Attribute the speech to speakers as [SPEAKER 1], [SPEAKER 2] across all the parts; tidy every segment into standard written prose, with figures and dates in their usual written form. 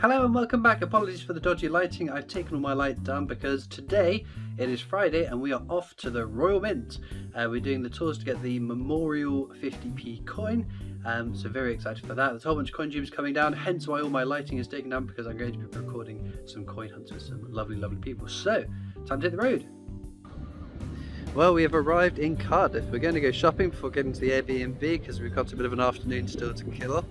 [SPEAKER 1] Hello and welcome back. Apologies for the dodgy lighting. I've taken all my light down because today it is Friday and we are off to the Royal Mint. We're doing the tours to get the Memorial 50p coin. So very excited for that. There's a whole bunch of coin tubes coming down, hence why all my lighting is taken down, because I'm going to be recording some coin hunts with some lovely people. So, time to hit the road. Well, we have arrived in Cardiff. We're going to go shopping before getting to the Airbnb because we've got a bit of an afternoon still to kill.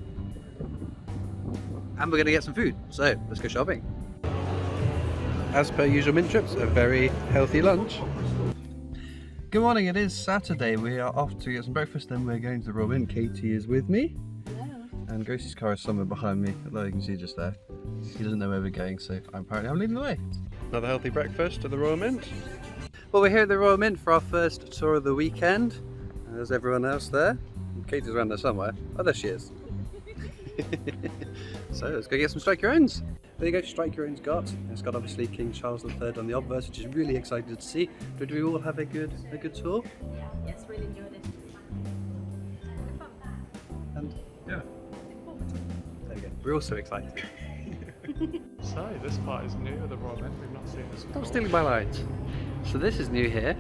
[SPEAKER 1] And we're going to get some food, so let's go shopping. As per usual Mint trips, a very healthy lunch. Good morning, it is Saturday. We are off to get some breakfast, then we're going to the Royal Mint. Katie is with me. Hello. And Gracie's car is somewhere behind me, although you can see just there. He doesn't know where we're going, so I'm leading the way. Another healthy breakfast at the Royal Mint. Well, we're here at the Royal Mint for our first tour of the weekend. There's everyone else there. Katie's around there somewhere. Oh, there she is. So let's go get some Strike Your Owns. There you go, Strike Your Owns got. It's got obviously King Charles III on the obverse, which is really excited to see. Did we all have a good tour?
[SPEAKER 2] Yeah, yes, really enjoyed it.
[SPEAKER 1] And yeah, there we go. We're also excited.
[SPEAKER 3] So this part is new at the Royal Mint. We've not seen this before.
[SPEAKER 1] Stop stealing my lines. So this is new here.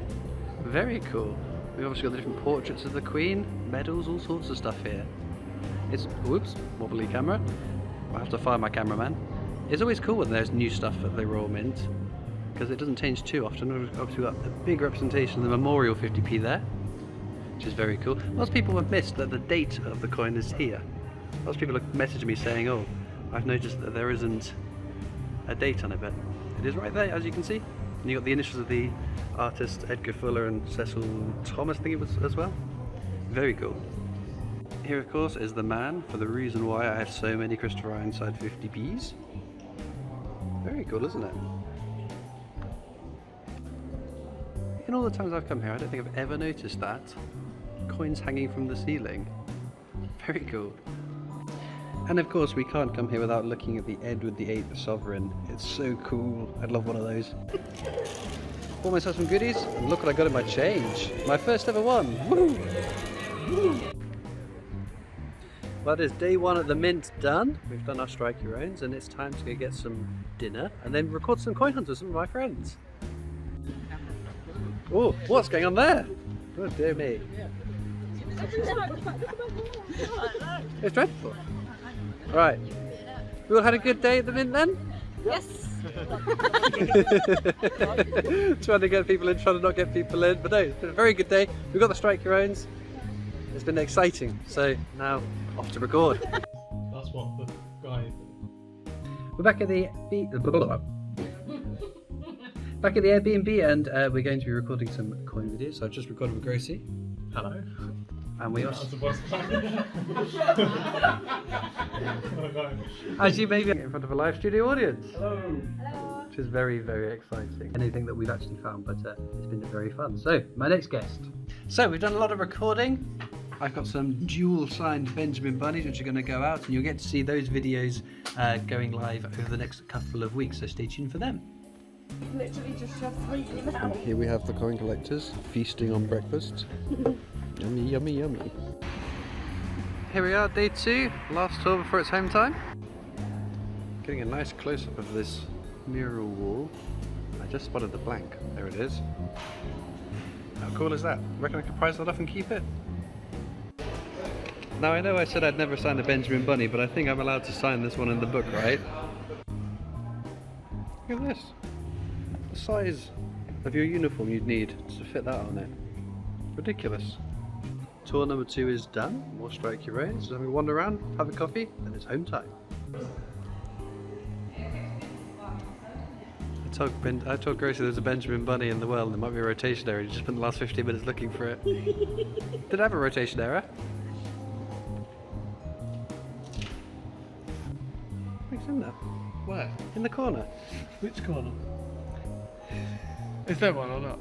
[SPEAKER 1] Very cool. We've obviously got the different portraits of the Queen, medals, all sorts of stuff here. It's, whoops, wobbly camera. I'll have to fire my cameraman. It's always cool when there's new stuff at the Royal Mint because it doesn't change too often. Obviously we've got a big representation of the Memorial 50p there, which is very cool. Lots of people have missed that the date of the coin is here. Lots of people have messaged me saying, oh, I've noticed that there isn't a date on it, but it is right there, as you can see. And you've got the initials of the artist Edgar Fuller and Cecil Thomas, I think it was, as well. Very cool. Here, of course, is the man for the reason why I have so many Christopher Ironside 50p's. Very cool, isn't it? In all the times I've come here, I don't think I've ever noticed that. Coins hanging from the ceiling. Very cool. And of course, we can't come here without looking at the Edward VIII sovereign. It's so cool. I'd love one of those. Bought myself some goodies, and look what I got in my change. My first ever one. Woo! Woo! Well, it is day one at the Mint done. We've done our Strike Your Owns, and it's time to go get some dinner and then record some coin hunts with some of my friends. Oh, what's going on there? Oh dear me. It's dreadful. Right. We all had a good day at the Mint then?
[SPEAKER 2] Yes!
[SPEAKER 1] Trying to get people in, trying to not get people in, but no, it's been a very good day. We've got the Strike Your Owns. It's been exciting, so now off to record.
[SPEAKER 3] That's what the guy...
[SPEAKER 1] We're back at the Airbnb, and we're going to be recording some coin videos. So I've just recorded with Gracie.
[SPEAKER 3] Hello.
[SPEAKER 1] And we also...
[SPEAKER 3] That was
[SPEAKER 1] As you may be in front of a live studio audience.
[SPEAKER 3] Hello.
[SPEAKER 2] Hello!
[SPEAKER 1] Which is very, very exciting. Anything that we've actually found, but it's been very fun. So, my next guest. So, we've done a lot of recording. I've got some dual signed Benjamin bunnies which are going to go out, and you'll get to see those videos going live over the next couple of weeks, so stay tuned for them.
[SPEAKER 2] Literally just shoved 3 in the mouth.
[SPEAKER 1] And here we have the coin collectors feasting on breakfast. Yummy, yummy, yummy. Here we are, day 2, last tour before it's home time. Getting a nice close-up of this mural wall. I just spotted the blank. There it is. How cool is that? Reckon I could prize that off and keep it? Now I know I said I'd never sign a Benjamin Bunny, but I think I'm allowed to sign this one in the book, right? Look at this. The size of your uniform you'd need to fit that on it. Ridiculous. Tour number 2 is done. More Strike Your Owns. So we wander around, have a coffee, then it's home time. I told Gracie there's a Benjamin Bunny in the world and there might be a rotation error. You just spent the last 15 minutes looking for it. Did I have a rotation error? It's in there.
[SPEAKER 3] Where?
[SPEAKER 1] In the corner.
[SPEAKER 3] Which corner? Is there one or not?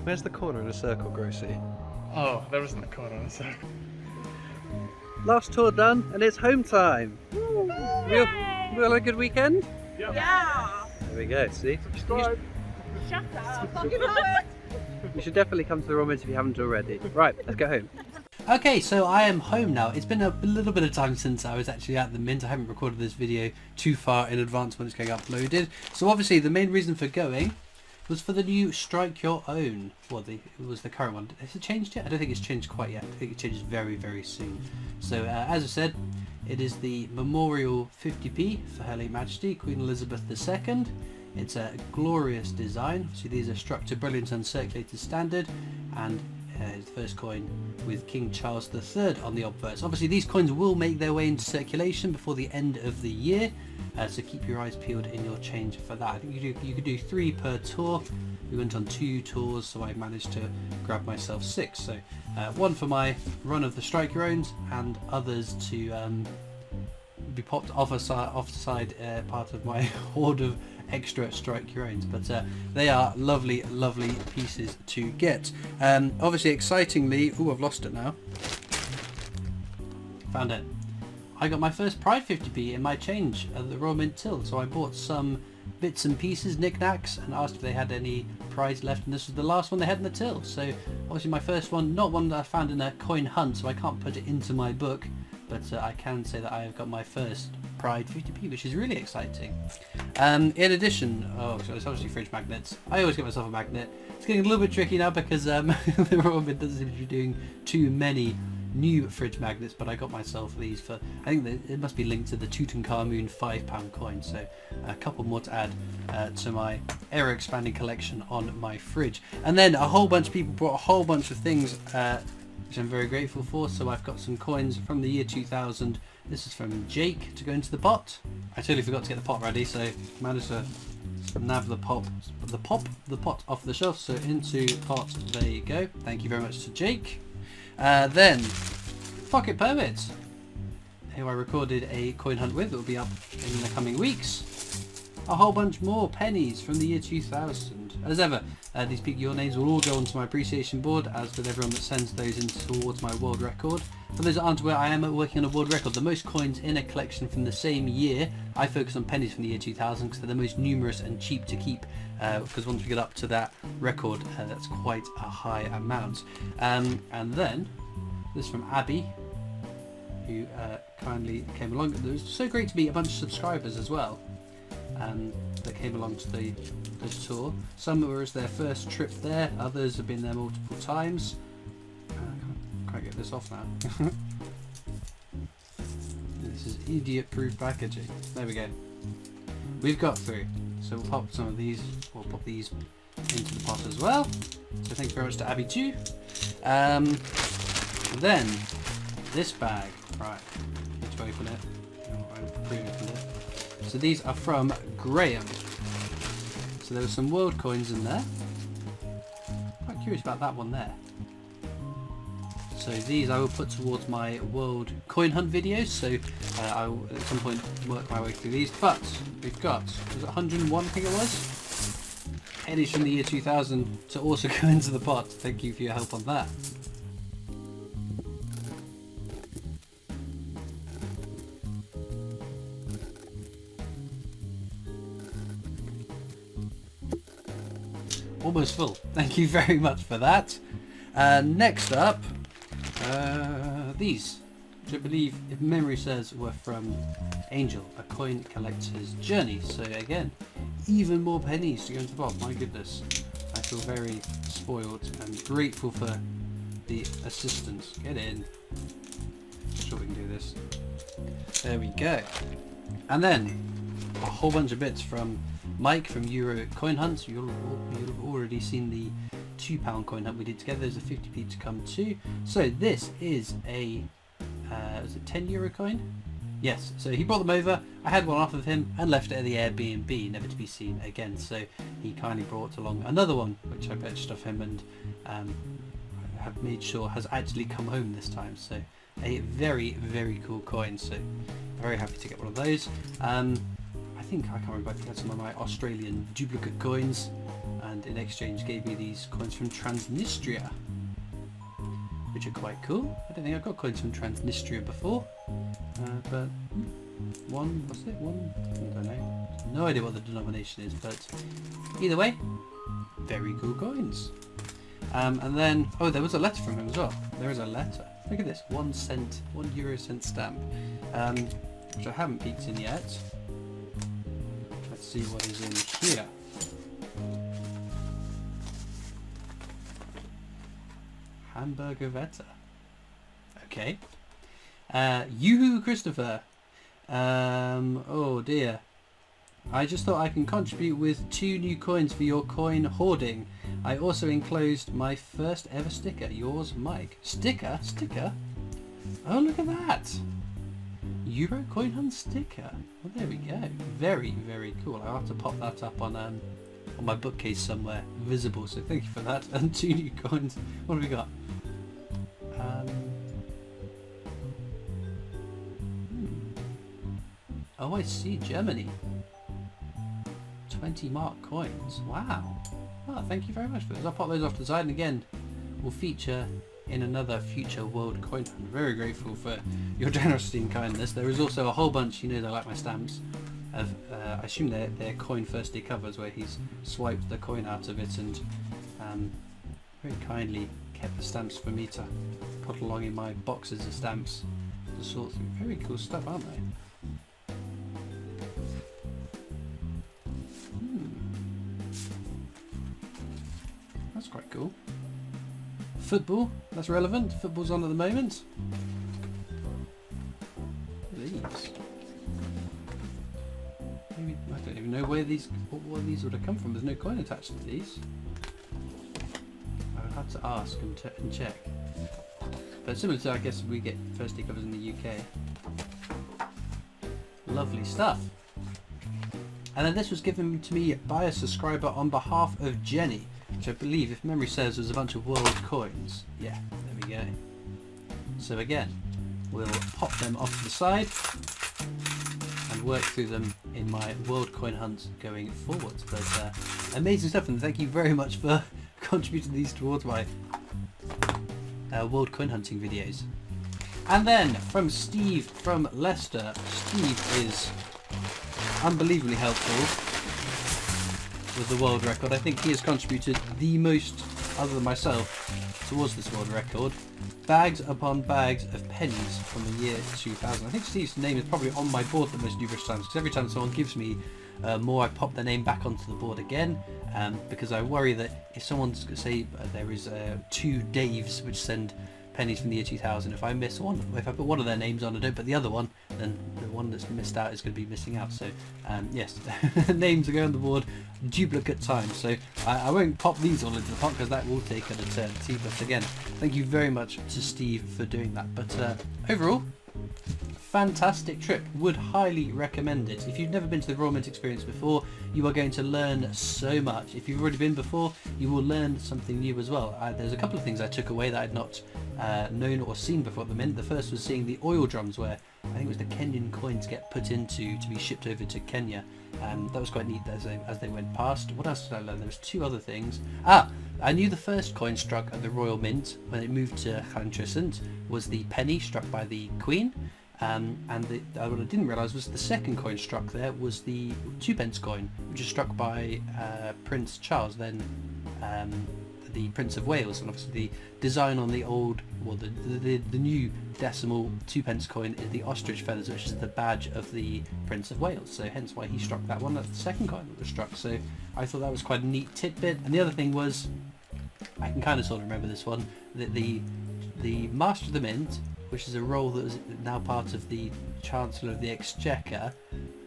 [SPEAKER 1] Where's the corner in a circle, Gracie?
[SPEAKER 3] Oh, there isn't a corner in a circle.
[SPEAKER 1] Last tour done, and it's home time. We all had a good weekend?
[SPEAKER 3] Yep.
[SPEAKER 2] Yeah!
[SPEAKER 1] There we go, see?
[SPEAKER 3] Subscribe.
[SPEAKER 2] Shut up!
[SPEAKER 1] You should definitely come to the Royal Mint if you haven't already. Right, let's go home. Okay, so I am home now. It's been a little bit of time since I was actually at the Mint. I haven't recorded this video too far in advance when it's going uploaded. So obviously the main reason for going was for the new Strike Your Own. Well, it was the current one. Has it changed yet? I don't think it's changed quite yet. I think it changes very, very soon. So as I said, it is the Memorial 50p for Her Late Majesty, Queen Elizabeth II. It's a glorious design. So these are struck to brilliant uncirculated standard, and is the first coin with King Charles III on the obverse. Obviously these coins will make their way into circulation before the end of the year, so keep your eyes peeled in your change for that. I think you could do 3 per tour. We went on 2 tours, so I managed to grab myself 6. So 1 for my run of the Strike Your Owns, and others to be popped off the side part of my hoard of extra Strike Your Owns, but they are lovely pieces to get. Obviously excitingly, I've lost it now, found it. I got my first Pride 50p in my change at the Royal Mint till, so I bought some bits and pieces, knickknacks, and asked if they had any prize left, and this was the last one they had in the till. So obviously my first one, not one that I found in a coin hunt, so I can't put it into my book, but I can say that I have got my first Pride 50p, which is really exciting. In addition, so it's obviously fridge magnets. I always get myself a magnet. It's getting a little bit tricky now because the Royal Mint doesn't seem to be doing too many new fridge magnets, but I got myself these for, I think it must be linked to the Tutankhamun £5 coin, so a couple more to add to my ever expanding collection on my fridge. And then a whole bunch of people brought a whole bunch of things which I'm very grateful for. So I've got some coins from the year 2000. This is from Jake to go into the pot. I totally forgot to get the pot ready, so managed to nab the pot off the shelf. So into pot, there you go. Thank you very much to Jake. Then pocket permits, who I recorded a coin hunt with. It will be up in the coming weeks. A whole bunch more pennies from the year 2000. As ever, these Peak Your Names will all go onto my appreciation board, as with everyone that sends those in towards my world record. For those that aren't aware, I am working on a world record. The most coins in a collection from the same year. I focus on pennies from the year 2000 because they're the most numerous and cheap to keep, because once we get up to that record, that's quite a high amount. And then this from Abby, who kindly came along. It was so great to meet a bunch of subscribers as well, that came along to the tour. Some were as their first trip there, others have been there multiple times. Can't get this off now. This is idiot-proof packaging. There we go. We've got through. So we'll pop some of these, we'll pop these into the pot as well. So thank you very much to Abby too. Then this bag, right, need to open it. I've pre-opened it. So these are from Graham. So there were some world coins in there. Quite curious about that one there. So these I will put towards my world coin hunt videos. So I will at some point work my way through these. But we've got, was it 101 I think it was? Pennies from the year 2000 to also go into the pot. Thank you for your help on that. Almost full. Thank you very much for that. Next up, these, which I believe, if memory serves, were from Angel, a coin collector's journey. So again, even more pennies to go into the pot. My goodness, I feel very spoiled and grateful for the assistance. Get in. Sure we can do this. There we go. And then a whole bunch of bits from Mike from Euro Coin Hunt. You'll have already seen the £2 coin hunt we did together. There's a 50p to come too. So this is a is it €10 coin? Yes. So he brought them over. I had one off of him and left it at the Airbnb, never to be seen again. So he kindly brought along another one, which I purchased off him, and have made sure has actually come home this time. So a very, very cool coin. So very happy to get one of those. I can't remember if I had some of my Australian duplicate coins, and in exchange gave me these coins from Transnistria, which are quite cool. I don't think I've got coins from Transnistria before, but one, what's it? One, I don't know. No idea what the denomination is, but either way, very cool coins. And then, oh, there was a letter from him as well. There is a letter. Look at this, 1 cent, €1 stamp, which I haven't peeked in yet. Let's see what is in here. Hamburger Veta. Okay. Yoo-hoo Christopher. Oh dear. I just thought I can contribute with 2 new coins for your coin hoarding. I also enclosed my first ever sticker. Yours, Mike. Sticker? Sticker? Oh, look at that. Euro Coin Hunt sticker. Well, there we go. Very, very cool. I'll have to pop that up on my bookcase somewhere visible. So thank you for that. And 2 new coins. What have we got? Oh, I see. Germany. 20 mark coins. Wow. Oh, thank you very much for those. I'll pop those off to the side, and again, we'll feature in another future World Coin Hunt. Very grateful for your generosity and kindness. There is also a whole bunch, you know, they like my stamps, of I assume they're coin first day covers where he's swiped the coin out of it and very kindly kept the stamps for me to put along in my boxes of stamps to sort through. Very cool stuff, aren't they? That's quite cool. Football, that's relevant. Football's on at the moment. These. Maybe, I don't even know where these, what these would have come from. There's no coin attached to these. I would have to ask and check. But similar to, I guess, we get first day covers in the UK. Lovely stuff. And then this was given to me by a subscriber on behalf of Jenny, which I believe, if memory serves, was a bunch of world coins. Yeah, there we go. So again, we'll pop them off to the side and work through them in my world coin hunt going forwards. But amazing stuff, and thank you very much for contributing these towards my world coin hunting videos. And then from Steve from Leicester. Steve is unbelievably helpful with the world record. I think he has contributed the most, other than myself, towards this world record. Bags upon bags of pennies from the year 2000. I think Steve's name is probably on my board the most numerous times, because every time someone gives me more, I pop their name back onto the board again, because I worry that if someone's, say, there is 2 Daves which send pennies from the year 2000, if I miss one, if I put one of their names on and don't put the other one, then the one that's missed out is going to be missing out. So yes, names are going on the board duplicate times, so I won't pop these all into the pot because that will take an eternity. But again, thank you very much to Steve for doing that. But overall, fantastic trip. Would highly recommend it. If you've never been to the Royal Mint experience before, you are going to learn so much. If you've already been before, you will learn something new as well. There's a couple of things I took away that I'd not known or seen before at the Mint. The first was seeing the oil drums where I think it was the Kenyan coins get put into to be shipped over to Kenya. That was quite neat as they went past. What else did I learn? There was 2 other things. I knew the first coin struck at the Royal Mint when it moved to Llantrysant was the penny struck by the Queen. And what I didn't realise was the second coin struck there was the 2p coin, which was struck by Prince Charles, then the Prince of Wales. And obviously the design on the old, well, the new decimal 2p coin is the ostrich feathers, which is the badge of the Prince of Wales. So hence why he struck that one. That's the second coin that was struck. So I thought that was quite a neat tidbit. And the other thing was, I can kind of sort of remember this one, that the Master of the Mint, which is a role that was now part of the Chancellor of the Exchequer,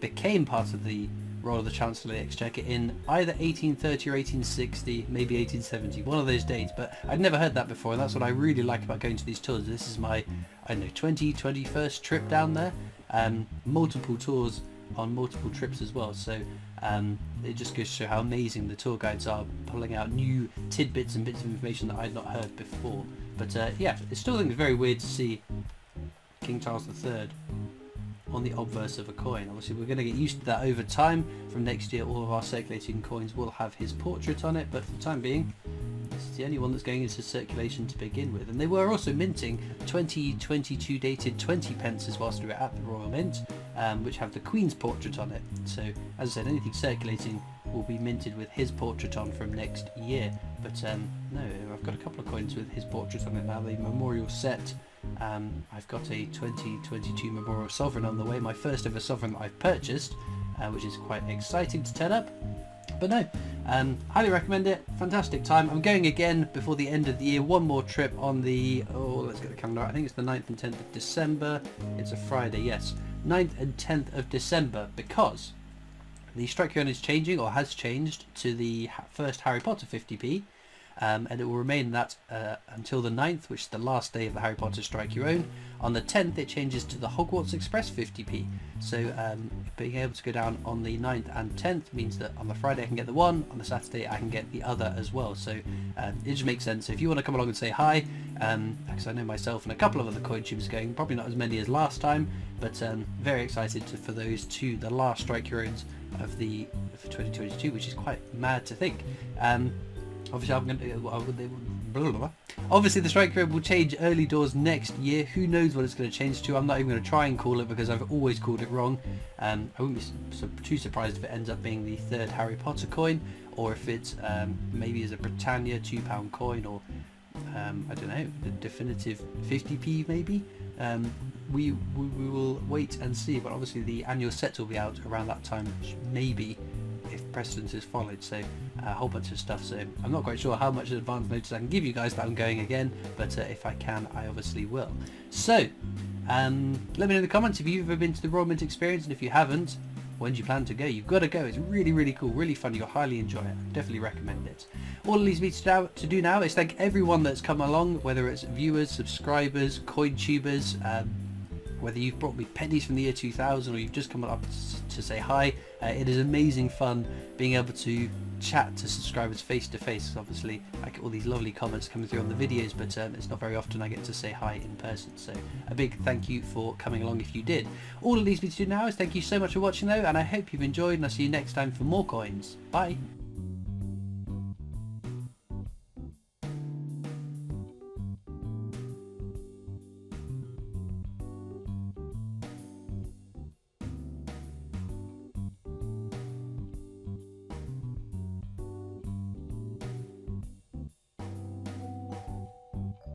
[SPEAKER 1] became part of the role of the Chancellor of the Exchequer in either 1830 or 1860, maybe 1870, one of those dates. But I'd never heard that before, and that's what I really like about going to these tours. This is my, I don't know, 21st trip down there. Multiple tours on multiple trips as well. So it just goes to show how amazing the tour guides are, pulling out new tidbits and bits of information that I'd not heard before. But yeah, I still think it's very weird to see King Charles III on the obverse of a coin. Obviously we're going to get used to that over time. From next year all of our circulating coins will have his portrait on it, but for the time being this is the only one that's going into circulation to begin with. And they were also minting 2022 dated 20p whilst we were at the Royal Mint, which have the Queen's portrait on it. So as I said, anything circulating will be minted with his portrait on from next year. But no, I've got a couple of coins with his portrait on it now. The memorial set I've got a 2022 Memorial Sovereign on the way, my first ever Sovereign that I've purchased, which is quite exciting to turn up. But no, highly recommend it. Fantastic time. I'm going again before the end of the year. One more trip on the, let's get the calendar out. I think it's the 9th and 10th of December. It's a Friday, yes. 9th and 10th of December, because the strike your own is changing, or has changed, to the first Harry Potter 50p. And it will remain that until the 9th, which is the last day of the Harry Potter Strike Your Own. On the 10th it changes to the Hogwarts Express 50p. So being able to go down on the 9th and 10th means that on the Friday I can get the one, on the Saturday I can get the other as well. So it just makes sense. So if you want to come along and say hi, because I know myself and a couple of other coin tubes going, probably not as many as last time, but very excited for those two, the last Strike Your Owns of 2022, which is quite mad to think. Obviously the strike rate will change early doors next year. Who knows what it's going to change to? I'm not even going to try and call it, because I've always called it wrong. I wouldn't be too surprised if it ends up being the third Harry Potter coin, or if it's maybe as a Britannia £2 coin, or I don't know, the definitive 50p maybe. We will wait and see, but obviously the annual sets will be out around that time, maybe, if precedence is followed. So a whole bunch of stuff. So I'm not quite sure how much advance notice I can give you guys that I'm going again, but if I can, I obviously will. So let me know in the comments if you've ever been to the Royal Mint experience, and if you haven't, when do you plan to go? You've got to go. It's really cool, really fun. You'll highly enjoy it. Definitely recommend it. All it leaves me to do now is thank everyone that's come along, whether it's viewers, subscribers, coin tubers, whether you've brought me pennies from the year 2000 or you've just come up to say hi. It is amazing fun being able to chat to subscribers face to face. Obviously I get all these lovely comments coming through on the videos, but it's not very often I get to say hi in person. So a big thank you for coming along if you did. All it leaves me to do now is thank you so much for watching though, and I hope you've enjoyed, and I'll see you next time for more coins. Bye.